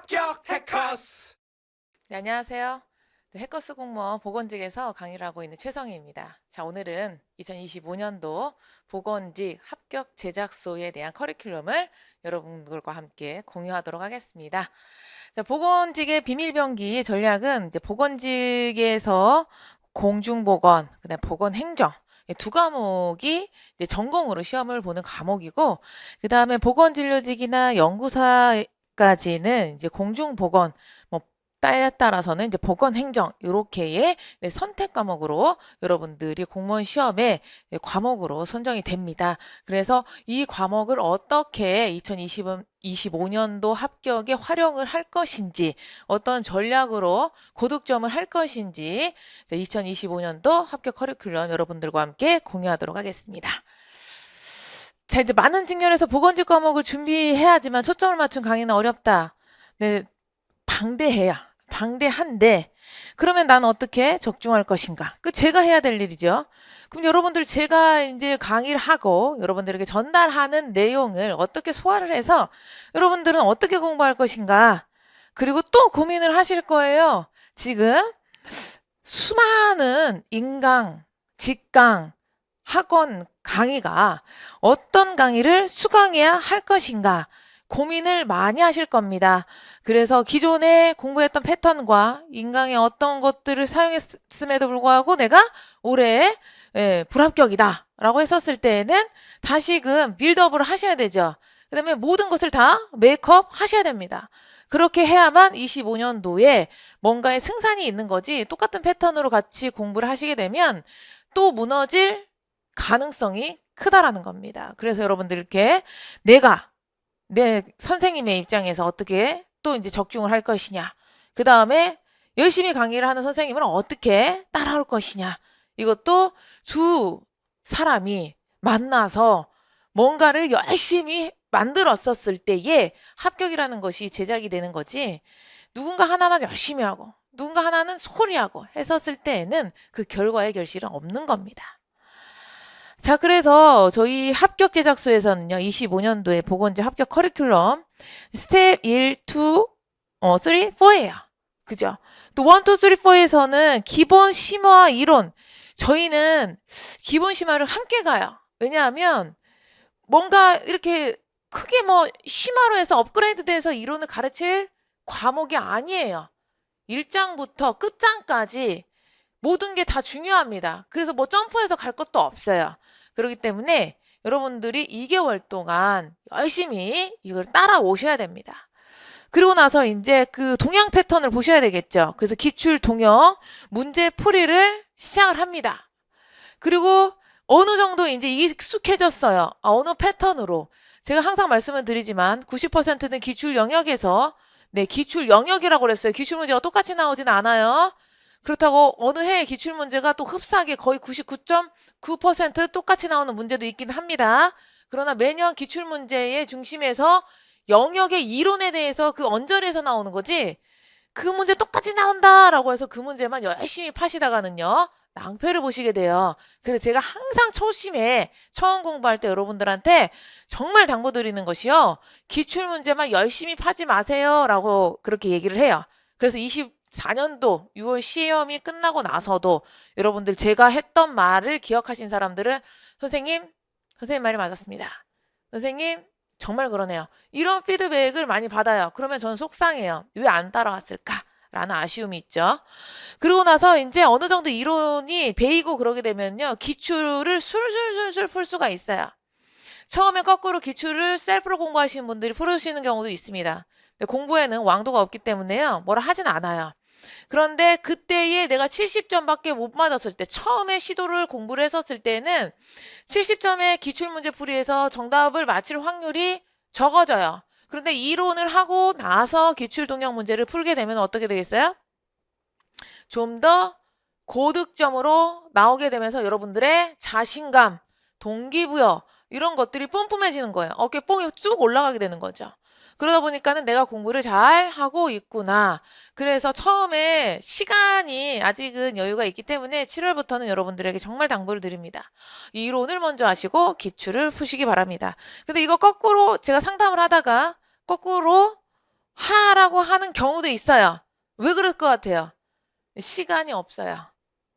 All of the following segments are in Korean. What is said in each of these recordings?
합격 해커스. 네, 안녕하세요. 네, 해커스 공무원 보건직에서 강의를 하고 있는 최성희입니다. 자, 오늘은 2025년도 보건직 합격 제작소에 대한 커리큘럼을 여러분들과 함께 공유하도록 하겠습니다. 자, 보건직의 비밀병기 전략은 이제 보건직에서 공중보건, 그다음 보건행정 이 두 과목이 이제 전공으로 시험을 보는 과목이고, 그 다음에 보건진료직이나 연구사까지는 이제 공중보건, 뭐 때에 따라서는 이제 보건행정 이렇게의 선택 과목으로 여러분들이 공무원 시험에 과목으로 선정이 됩니다. 그래서 이 과목을 어떻게 2025년도 합격에 활용을 할 것인지, 어떤 전략으로 고득점을 할 것인지 2025년도 합격 커리큘럼 여러분들과 함께 공유하도록 하겠습니다. 자, 이제 많은 직렬에서 보건직 과목을 준비해야지만 초점을 맞춘 강의는 어렵다. 네, 방대한데 그러면 나는 어떻게 적중할 것인가? 그 제가 해야 될 일이죠. 그럼 여러분들 제가 이제 강의를 하고 여러분들에게 전달하는 내용을 어떻게 소화를 해서 여러분들은 어떻게 공부할 것인가? 그리고 또 고민을 하실 거예요. 지금 수많은 인강, 직강, 학원 강의가 어떤 강의를 수강해야 할 것인가? 고민을 많이 하실 겁니다. 그래서 기존에 공부했던 패턴과 인강의 어떤 것들을 사용했음에도 불구하고 내가 올해 불합격이다 라고 했었을 때에는 다시금 빌드업을 하셔야 되죠. 그 다음에 모든 것을 다 메이크업 하셔야 됩니다. 그렇게 해야만 25년도에 뭔가의 승산이 있는 거지, 똑같은 패턴으로 같이 공부를 하시게 되면 또 무너질 가능성이 크다라는 겁니다. 그래서 여러분들께 내가 내 선생님의 입장에서 어떻게 또 이제 적중을 할 것이냐, 그 다음에 열심히 강의를 하는 선생님은 어떻게 따라올 것이냐, 이것도 두 사람이 만나서 뭔가를 열심히 만들었었을 때에 합격이라는 것이 제작이 되는 거지, 누군가 하나만 열심히 하고 누군가 하나는 소홀히 하고 했었을 때에는 그 결과의 결실은 없는 겁니다. 자, 그래서 저희 합격 제작소에서는요, 25년도에 보건직 합격 커리큘럼 스텝 1, 2, 3, 4예요. 그죠? 또 1, 2, 3, 4에서는 기본 심화 이론, 저희는 기본 심화를 함께 가요. 왜냐하면 뭔가 이렇게 크게 뭐 심화로 해서 업그레이드 돼서 이론을 가르칠 과목이 아니에요. 1장부터 끝장까지 모든 게 다 중요합니다. 그래서 뭐 점프해서 갈 것도 없어요. 그렇기 때문에 여러분들이 2개월 동안 열심히 이걸 따라오셔야 됩니다. 그리고 나서 이제 그 동향 패턴을 보셔야 되겠죠. 그래서 기출 동영 문제 풀이를 시작을 합니다. 그리고 어느 정도 이제 익숙해졌어요. 어느 패턴으로. 제가 항상 말씀을 드리지만 90%는 기출 영역에서, 기출 영역이라고 그랬어요. 기출 문제가 똑같이 나오진 않아요. 그렇다고 어느 해의 기출 문제가 또 흡사하게 거의 99.9% 똑같이 나오는 문제도 있긴 합니다. 그러나 매년 기출 문제의 중심에서 영역의 이론에 대해서 그 언저리에서 나오는 거지, 그 문제 똑같이 나온다라고 해서 그 문제만 열심히 파시다가는요, 낭패를 보시게 돼요. 그래서 제가 항상 초심에 처음 공부할 때 여러분들한테 정말 당부드리는 것이요, 기출문제만 열심히 파지 마세요 라고 그렇게 얘기를 해요. 그래서 24년도 6월 시험이 끝나고 나서도 여러분들 제가 했던 말을 기억하신 사람들은 선생님 말이 맞았습니다. 선생님 정말 그러네요. 이런 피드백을 많이 받아요. 그러면 저는 속상해요. 왜 안 따라왔을까? 라는 아쉬움이 있죠. 그러고 나서 이제 어느 정도 이론이 배이고 그러게 되면요, 기출을 술술술술 풀 수가 있어요. 처음에 거꾸로 기출을 셀프로 공부하시는 분들이 풀으시는 경우도 있습니다. 근데 공부에는 왕도가 없기 때문에요, 뭐라 하진 않아요. 그런데 그때에 내가 70점밖에 못 맞았을 때, 처음에 시도를 공부를 했었을 때는 70점의 기출문제 풀이에서 정답을 맞힐 확률이 적어져요. 그런데 이론을 하고 나서 기출동영 문제를 풀게 되면 어떻게 되겠어요? 좀 더 고득점으로 나오게 되면서 여러분들의 자신감, 동기부여 이런 것들이 뿜뿜해지는 거예요. 어깨 뽕이 쭉 올라가게 되는 거죠. 그러다 보니까는 내가 공부를 잘 하고 있구나. 그래서 처음에 시간이 아직은 여유가 있기 때문에 7월부터는 여러분들에게 정말 당부를 드립니다. 이론을 먼저 하시고 기출을 푸시기 바랍니다. 근데 이거 거꾸로 제가 상담을 하다가 거꾸로 하라고 하는 경우도 있어요. 왜 그럴 것 같아요? 시간이 없어요.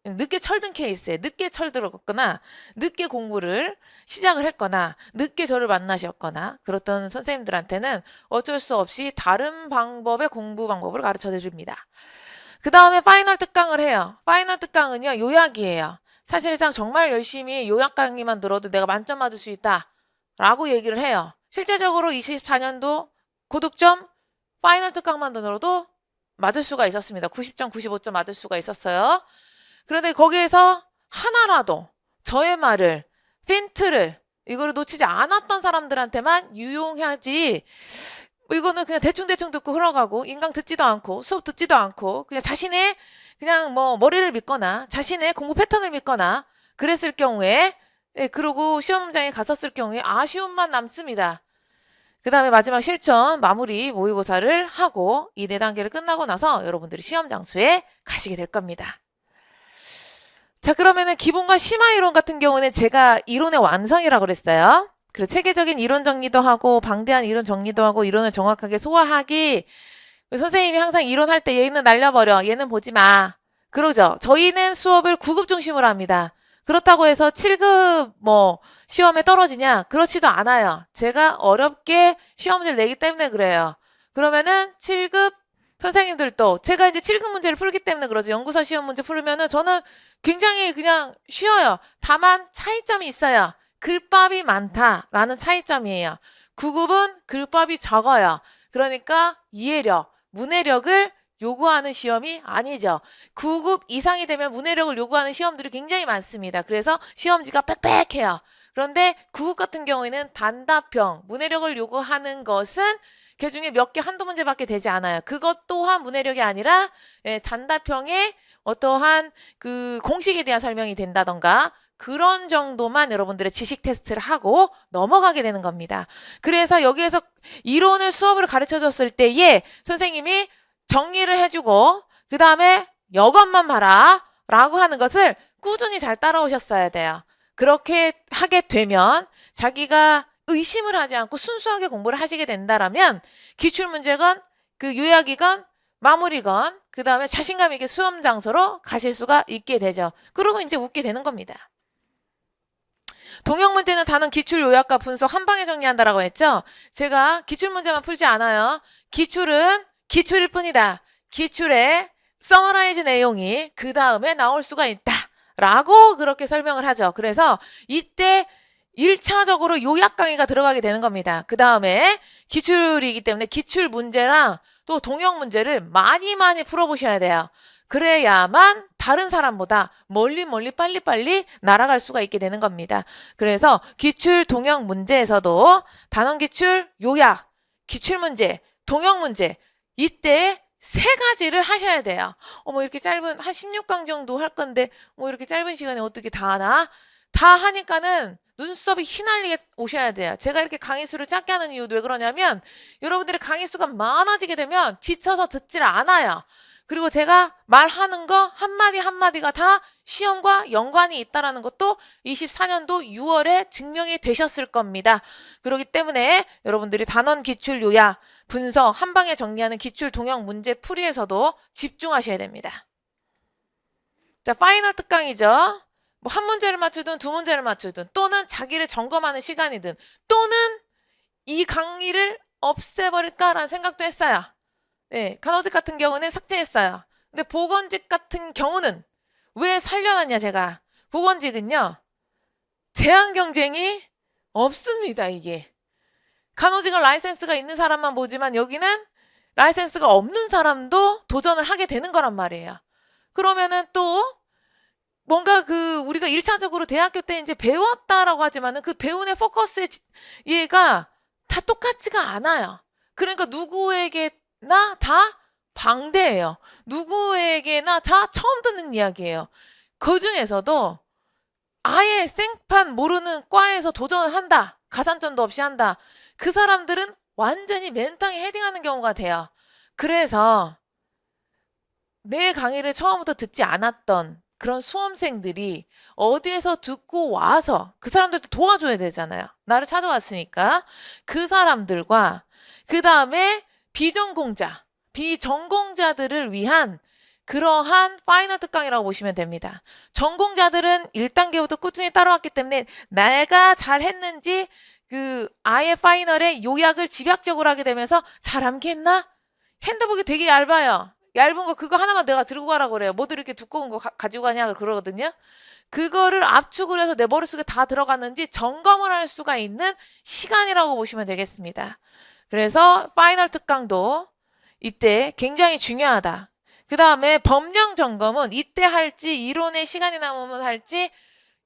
늦게 철든 케이스에 늦게 철들었거나 늦게 공부를 시작을 했거나 늦게 저를 만나셨거나 그렇던 선생님들한테는 어쩔 수 없이 다른 방법의 공부 방법을 가르쳐 드립니다. 그 다음에 파이널 특강을 해요. 파이널 특강은요, 요약이에요. 사실상 정말 열심히 요약 강의만 들어도 내가 만점 받을 수 있다 라고 얘기를 해요. 실제적으로 24년도 고득점 파이널 특강만 들어도 맞을 수가 있었습니다. 90점, 95점 맞을 수가 있었어요. 그런데 거기에서 하나라도 저의 말을, 핀트를, 이거를 놓치지 않았던 사람들한테만 유용하지, 이거는 그냥 대충대충 듣고 흘러가고, 인강 듣지도 않고, 수업 듣지도 않고, 그냥 자신의, 그냥 뭐, 머리를 믿거나, 자신의 공부 패턴을 믿거나, 그랬을 경우에, 예, 그러고 시험장에 갔었을 경우에 아쉬움만 남습니다. 그 다음에 마지막 실전, 마무리 모의고사를 하고, 이 4단계를 끝나고 나서 여러분들이 시험 장소에 가시게 될 겁니다. 자, 그러면은 기본과 심화 이론 같은 경우는 제가 이론의 완성이라고 그랬어요. 그리고 체계적인 이론 정리도 하고 방대한 이론 정리도 하고 이론을 정확하게 소화하기. 선생님이 항상 이론할 때 얘는 날려버려. 얘는 보지 마. 그러죠. 저희는 수업을 9급 중심으로 합니다. 그렇다고 해서 7급 뭐 시험에 떨어지냐? 그렇지도 않아요. 제가 어렵게 시험 문제를 내기 때문에 그래요. 그러면은 7급 선생님들도 제가 이제 7급 문제를 풀기 때문에 그러죠. 연구사 시험 문제 풀면은 저는 굉장히 그냥 쉬워요. 다만 차이점이 있어요. 글밥이 많다라는 차이점이에요. 9급은 글밥이 적어요. 그러니까 이해력, 문해력을 요구하는 시험이 아니죠. 9급 이상이 되면 문해력을 요구하는 시험들이 굉장히 많습니다. 그래서 시험지가 빽빽해요. 그런데 9급 같은 경우에는 단답형, 문해력을 요구하는 것은 그 중에 몇 개 한두 문제밖에 되지 않아요. 그것 또한 문해력이 아니라 단답형의 어떠한 그 공식에 대한 설명이 된다던가 그런 정도만 여러분들의 지식 테스트를 하고 넘어가게 되는 겁니다. 그래서 여기에서 이론을 수업을 가르쳐 줬을 때에 선생님이 정리를 해주고 그 다음에 이것만 봐라 라고 하는 것을 꾸준히 잘 따라오셨어야 돼요. 그렇게 하게 되면 자기가 의심을 하지 않고 순수하게 공부를 하시게 된다라면 기출문제건 그 요약이건 마무리건 그 다음에 자신감 있게 수험 장소로 가실 수가 있게 되죠. 그러고 이제 웃게 되는 겁니다. 동형 문제는 단원 기출 요약과 분석 한 방에 정리한다라고 했죠. 제가 기출 문제만 풀지 않아요. 기출은 기출일 뿐이다. 기출의 서머라이즈 내용이 그 다음에 나올 수가 있다. 라고 그렇게 설명을 하죠. 그래서 이때 1차적으로 요약 강의가 들어가게 되는 겁니다. 그 다음에 기출이기 때문에 기출 문제랑 또 동형 문제를 많이 풀어보셔야 돼요. 그래야만 다른 사람보다 멀리 빨리 날아갈 수가 있게 되는 겁니다. 그래서 기출 동형 문제에서도 단원 기출 요약, 기출 문제, 동형 문제 이때 3가지를 하셔야 돼요. 뭐 이렇게 짧은 한 16강 정도 할 건데 뭐 이렇게 짧은 시간에 어떻게 다 하나? 다 하니까는 눈썹이 휘날리게 오셔야 돼요. 제가 이렇게 강의 수를 작게 하는 이유도 왜 그러냐면 여러분들의 강의 수가 많아지게 되면 지쳐서 듣질 않아요. 그리고 제가 말하는 거 한마디 한마디가 다 시험과 연관이 있다는 것도 24년도 6월에 증명이 되셨을 겁니다. 그렇기 때문에 여러분들이 단원 기출 요약, 분석, 한 방에 정리하는 기출 동형 문제 풀이에서도 집중하셔야 됩니다. 자, 파이널 특강이죠. 뭐 한 문제를 맞추든 2문제를 맞추든 또는 자기를 점검하는 시간이든 또는 이 강의를 없애버릴까라는 생각도 했어요. 네, 간호직 같은 경우는 삭제했어요. 근데 보건직 같은 경우는 왜 살려놨냐 제가. 보건직은요. 제한 경쟁이 없습니다. 이게. 간호직은 라이센스가 있는 사람만 보지만 여기는 라이센스가 없는 사람도 도전을 하게 되는 거란 말이에요. 그러면은 또 뭔가 그 우리가 1차적으로 대학교 때 이제 배웠다라고 하지만은 그 배운의 포커스의 얘가 다 똑같지가 않아요. 그러니까 누구에게나 다 방대해요. 누구에게나 다 처음 듣는 이야기예요. 그 중에서도 아예 생판 모르는 과에서 도전을 한다. 가산점도 없이 한다. 그 사람들은 완전히 맨땅에 헤딩하는 경우가 돼요. 그래서 내 강의를 처음부터 듣지 않았던 그런 수험생들이 어디에서 듣고 와서 그 사람들도 도와줘야 되잖아요. 나를 찾아왔으니까. 그 사람들과 그 다음에 비전공자들을 위한 그러한 파이널 특강이라고 보시면 됩니다. 전공자들은 1단계부터 꾸준히 따라왔기 때문에 내가 잘했는지 아예 파이널에 요약을 집약적으로 하게 되면서 잘 암기했나? 핸드북이 되게 얇아요. 얇은 거 그거 하나만 내가 들고 가라고 그래요. 모두 이렇게 두꺼운 거 가지고 가냐 그러거든요. 그거를 압축을 해서 내 머릿속에 다 들어갔는지 점검을 할 수가 있는 시간이라고 보시면 되겠습니다. 그래서 파이널 특강도 이때 굉장히 중요하다. 그 다음에 법령 점검은 이때 할지 이론에 시간이 남으면 할지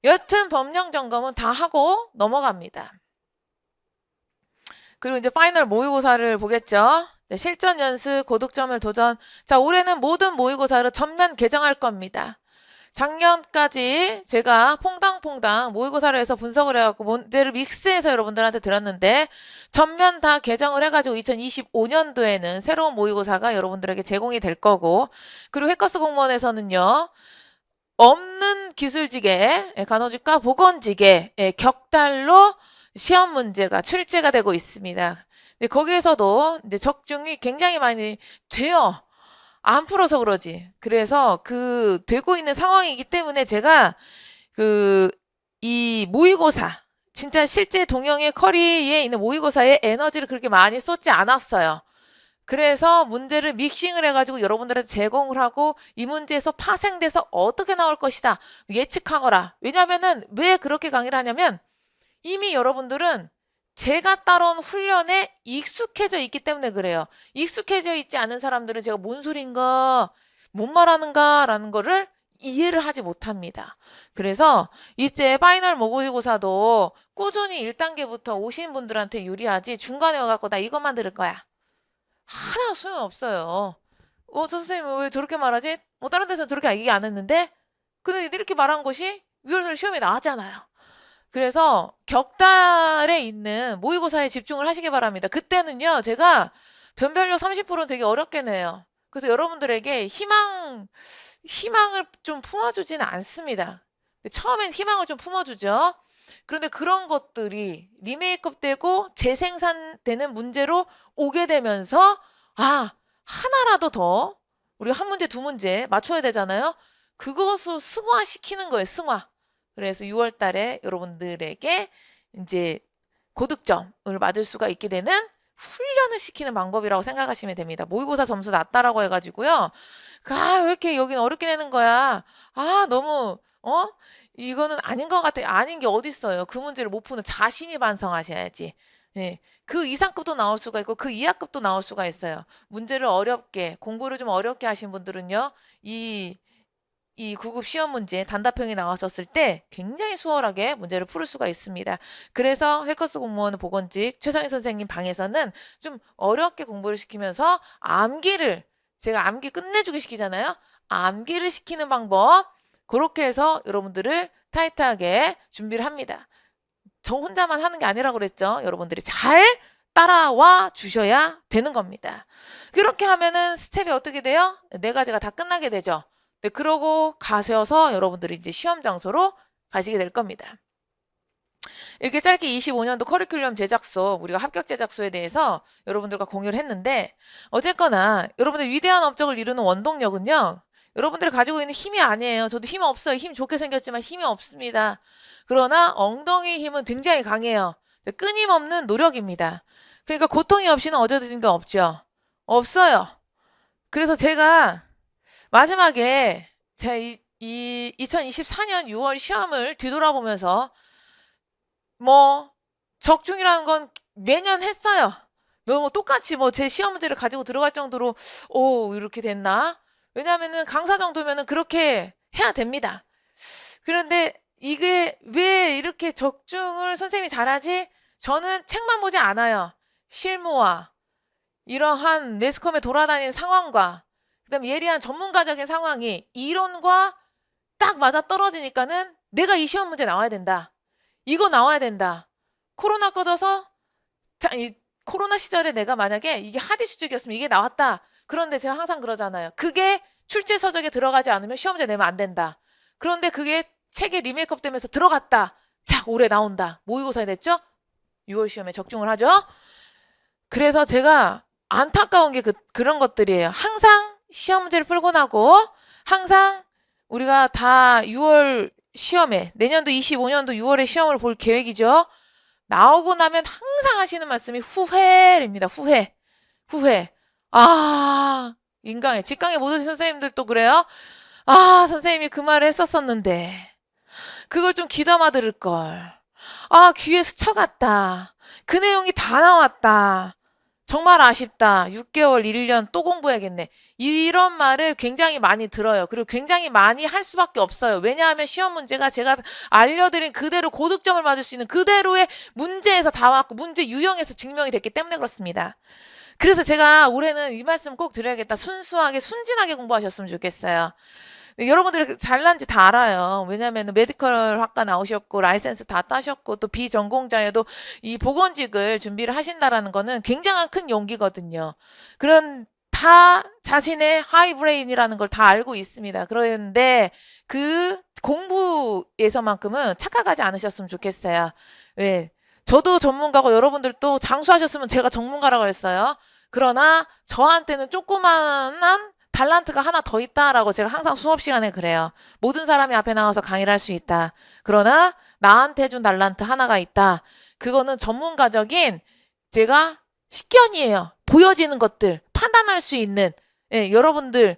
여튼 법령 점검은 다 하고 넘어갑니다. 그리고 이제 파이널 모의고사를 보겠죠. 네, 실전 연습, 고득점을 도전. 자, 올해는 모든 모의고사를 전면 개정할 겁니다. 작년까지 제가 퐁당퐁당 모의고사를 해서 분석을 해갖고 문제를 믹스해서 여러분들한테 드렸는데 전면 다 개정을 해가지고 2025년도에는 새로운 모의고사가 여러분들에게 제공이 될 거고 그리고 해커스 공무원에서는요 없는 기술직에 간호직과 보건직에 격달로 시험 문제가 출제가 되고 있습니다. 근데 거기에서도 이제 적중이 굉장히 많이 돼요. 안 풀어서 그러지. 그래서 되고 있는 상황이기 때문에 제가 이 모의고사, 진짜 실제 동영의 커리에 있는 모의고사에 에너지를 그렇게 많이 쏟지 않았어요. 그래서 문제를 믹싱을 해가지고 여러분들한테 제공을 하고 이 문제에서 파생돼서 어떻게 나올 것이다. 예측하거라. 왜냐면은 왜 그렇게 강의를 하냐면 이미 여러분들은 제가 따라온 훈련에 익숙해져 있기 때문에 그래요. 익숙해져 있지 않은 사람들은 제가 뭔 소린가, 뭔 말하는가 라는 거를 이해를 하지 못합니다. 그래서 이때 파이널 모의고사도 꾸준히 1단계부터 오신 분들한테 유리하지 중간에 와갖고 나 이것만 들을 거야. 하나 소용없어요. 저 선생님 왜 저렇게 말하지? 다른 데서는 저렇게 얘기 안 했는데? 근데 이렇게 말한 것이 6월달 시험에 나왔잖아요. 그래서 격달에 있는 모의고사에 집중을 하시기 바랍니다. 그때는요, 제가 변별력 30%는 되게 어렵게 내요. 그래서 여러분들에게 희망을 좀 품어주지는 않습니다. 처음엔 희망을 좀 품어주죠. 그런데 그런 것들이 리메이크업 되고 재생산되는 문제로 오게 되면서, 하나라도 더, 우리가 한 문제, 두 문제 맞춰야 되잖아요. 그것을 승화시키는 거예요, 승화. 그래서 6월 달에 여러분들에게 이제 고득점을 맞을 수가 있게 되는 훈련을 시키는 방법이라고 생각하시면 됩니다. 모의고사 점수 낮다라고 해가지고요. 왜 이렇게 여긴 어렵게 내는 거야? 너무, 이거는 아닌 것 같아. 아닌 게 어딨어요. 그 문제를 못 푸는 자신이 반성하셔야지. 네. 그 이상급도 나올 수가 있고 그 이하급도 나올 수가 있어요. 문제를 어렵게, 공부를 좀 어렵게 하신 분들은요. 이 9급 시험 문제 단답형이 나왔었을 때 굉장히 수월하게 문제를 풀 수가 있습니다. 그래서 해커스 공무원 보건직 최성희 선생님 방에서는 좀 어렵게 공부를 시키면서 제가 암기 끝내주게 시키잖아요. 암기를 시키는 방법 그렇게 해서 여러분들을 타이트하게 준비를 합니다. 저 혼자만 하는 게 아니라고 그랬죠. 여러분들이 잘 따라와 주셔야 되는 겁니다. 그렇게 하면은 스텝이 어떻게 돼요? 4가지가 다 끝나게 되죠. 네, 그러고 가셔서 여러분들이 이제 시험 장소로 가시게 될 겁니다. 이렇게 짧게 25년도 커리큘럼 제작소, 우리가 합격 제작소에 대해서 여러분들과 공유를 했는데 어쨌거나 여러분들 위대한 업적을 이루는 원동력은요. 여러분들이 가지고 있는 힘이 아니에요. 저도 힘 없어요. 힘 좋게 생겼지만 힘이 없습니다. 그러나 엉덩이 힘은 굉장히 강해요. 끊임없는 노력입니다. 그러니까 고통이 없이는 얻어진 게 없죠. 없어요. 그래서 제가 마지막에 제가 이 2024년 6월 시험을 뒤돌아보면서 적중이라는 건 매년 했어요. 똑같이 제 시험 문제를 가지고 들어갈 정도로 이렇게 됐나? 왜냐하면은 강사 정도면은 그렇게 해야 됩니다. 그런데 이게 왜 이렇게 적중을 선생님이 잘하지? 저는 책만 보지 않아요. 실무와 이러한 매스컴에 돌아다니는 상황과 그다음 예리한 전문가적인 상황이 이론과 딱 맞아 떨어지니까는 내가 이 시험 문제 나와야 된다. 이거 나와야 된다. 코로나 꺼져서 코로나 시절에 내가 만약에 이게 하디슈직이었으면 이게 나왔다. 그런데 제가 항상 그러잖아요. 그게 출제 서적에 들어가지 않으면 시험 문제 내면 안 된다. 그런데 그게 책에 리메이크업 되면서 들어갔다. 자, 올해 나온다. 모의고사에 냈죠? 6월 시험에 적중을 하죠. 그래서 제가 안타까운 게 그런 것들이에요. 항상 시험 문제를 풀고 나고 항상 우리가 다 6월 시험에 내년도 25년도 6월에 시험을 볼 계획이죠. 나오고 나면 항상 하시는 말씀이 후회입니다. 후회. 후회. 아, 인강에 직강에 못 오신 선생님들도 그래요. 아, 선생님이 그 말을 했었었는데 그걸 좀 귀담아 들을 걸. 아, 귀에 스쳐갔다. 그 내용이 다 나왔다. 정말 아쉽다. 6개월, 1년 또 공부해야겠네. 이런 말을 굉장히 많이 들어요. 그리고 굉장히 많이 할 수밖에 없어요. 왜냐하면 시험 문제가 제가 알려드린 그대로 고득점을 맞을 수 있는 그대로의 문제에서 다 왔고 문제 유형에서 증명이 됐기 때문에 그렇습니다. 그래서 제가 올해는 이 말씀 꼭 드려야겠다. 순수하게 순진하게 공부하셨으면 좋겠어요. 여러분들이 잘난지 다 알아요. 왜냐하면 메디컬 학과 나오셨고 라이센스 다 따셨고 또 비전공자에도 이 보건직을 준비를 하신다라는 거는 굉장한 큰 용기거든요. 그런 다 자신의 하이브레인이라는 걸 다 알고 있습니다. 그런데 그 공부에서만큼은 착각하지 않으셨으면 좋겠어요. 왜? 저도 전문가고 여러분들도 장수하셨으면 제가 전문가라고 했어요. 그러나 저한테는 조그만한 달란트가 하나 더 있다라고 제가 항상 수업 시간에 그래요. 모든 사람이 앞에 나와서 강의를 할 수 있다. 그러나 나한테 준 달란트 하나가 있다. 그거는 전문가적인 제가 식견이에요. 보여지는 것들, 판단할 수 있는. 예, 여러분들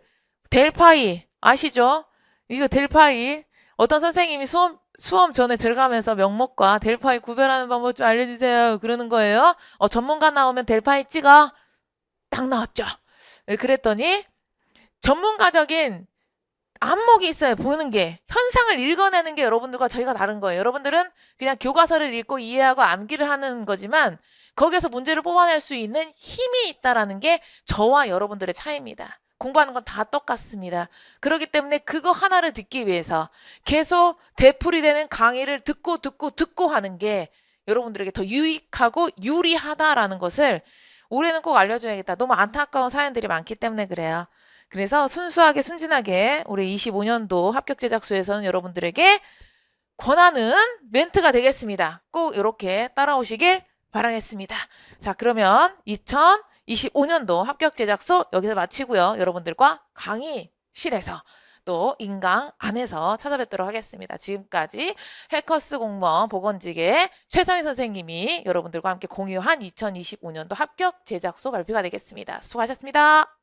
델파이 아시죠? 이거 델파이 어떤 선생님이 수업 전에 들어가면서 명목과 델파이 구별하는 방법 좀 알려주세요. 그러는 거예요. 전문가 나오면 델파이 찍어. 딱 나왔죠. 예, 그랬더니 전문가적인 안목이 있어요. 보는 게. 현상을 읽어내는 게 여러분들과 저희가 다른 거예요. 여러분들은 그냥 교과서를 읽고 이해하고 암기를 하는 거지만 거기에서 문제를 뽑아낼 수 있는 힘이 있다라는 게 저와 여러분들의 차이입니다. 공부하는 건 다 똑같습니다. 그렇기 때문에 그거 하나를 듣기 위해서 계속 되풀이 되는 강의를 듣고 하는 게 여러분들에게 더 유익하고 유리하다라는 것을 올해는 꼭 알려줘야겠다. 너무 안타까운 사연들이 많기 때문에 그래요. 그래서 순수하게 순진하게 올해 25년도 합격 제작소에서는 여러분들에게 권하는 멘트가 되겠습니다. 꼭 이렇게 따라오시길 바라겠습니다. 자, 그러면 2025년도 합격 제작소 여기서 마치고요. 여러분들과 강의실에서 또 인강 안에서 찾아뵙도록 하겠습니다. 지금까지 해커스 공무원 보건직의 최성희 선생님이 여러분들과 함께 공유한 2025년도 합격 제작소 발표가 되겠습니다. 수고하셨습니다.